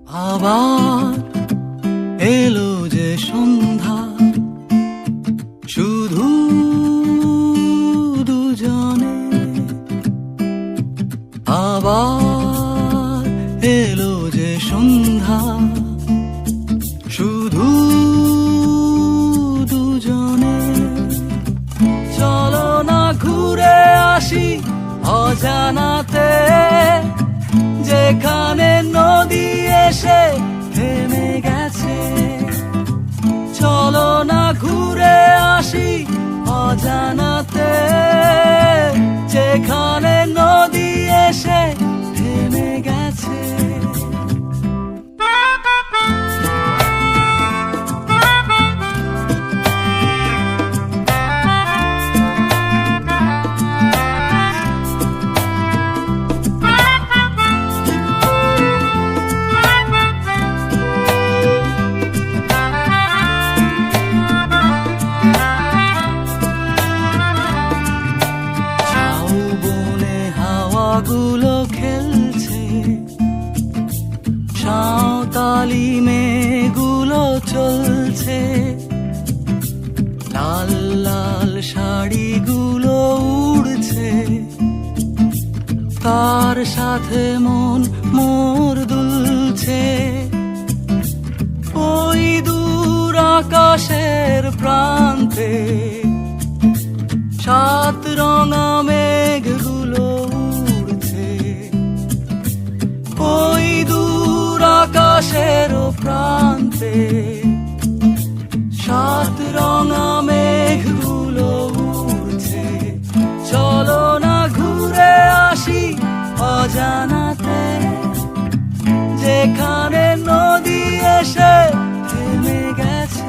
আবার এলো যে সন্ধ্যা, শুধু দুজনে। আবার এলো যে সন্ধ্যা, শুধু দুজনে। চলো না ঘুরে আসি অজানাতে, যেখানে নদী এসে থেমে গেছে। চলো না ঘুরে আসি অজানাতে, যেখানে নদী এসে থেমে গেছে। গুলো খেলছে, সাঁওতালি মেয়েগুলো চলছে, লাল লাল শাড়িগুলো উড়ছে, তার সাথে মন মোর দুলছে। ওই দূর আকাশের প্রান্তে সাত রঙা মেঘগুলো উড়ছে। ওই দূর আকাশের প্রান্তে সাত রঙা মেঘগুলো উড়ছে। চলো না ঘুরে আসি অজানাতে, যেখানে নদী এসে থেমে গেছে।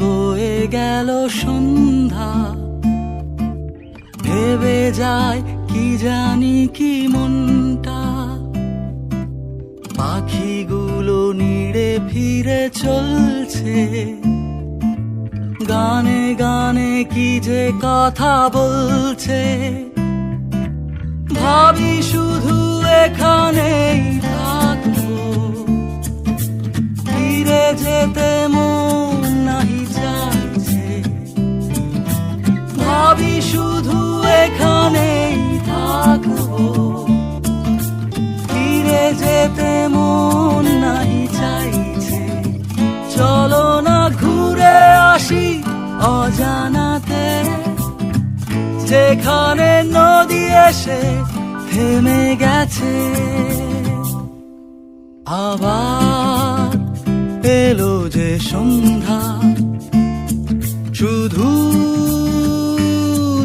বয়ে গেল সন্ধ্যা, ভেবে যায় কি জানি কি মনটা। পাখিগুলো নিড়ে ফিরে চলছে, গানে গানে কি যে কথা বলছে। ভাবি শুধু এখানেই থাকবো, ফিরে যেতে মন নাহি চাইছে। ভাবি শুধু এখানেই থাকবো, ফিরে যেতে মন নাহি চাইছে। চলো না ঘুরে আসি অজানাতে, যেখানে নদী এসে থেমে গেছে। আবার এলো যে সন্ধ্যা, শুধু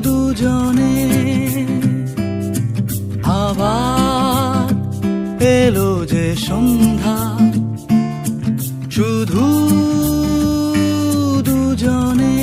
দুজনে। আবার এলো যে সন্ধ্যা, শুধু দুজনে।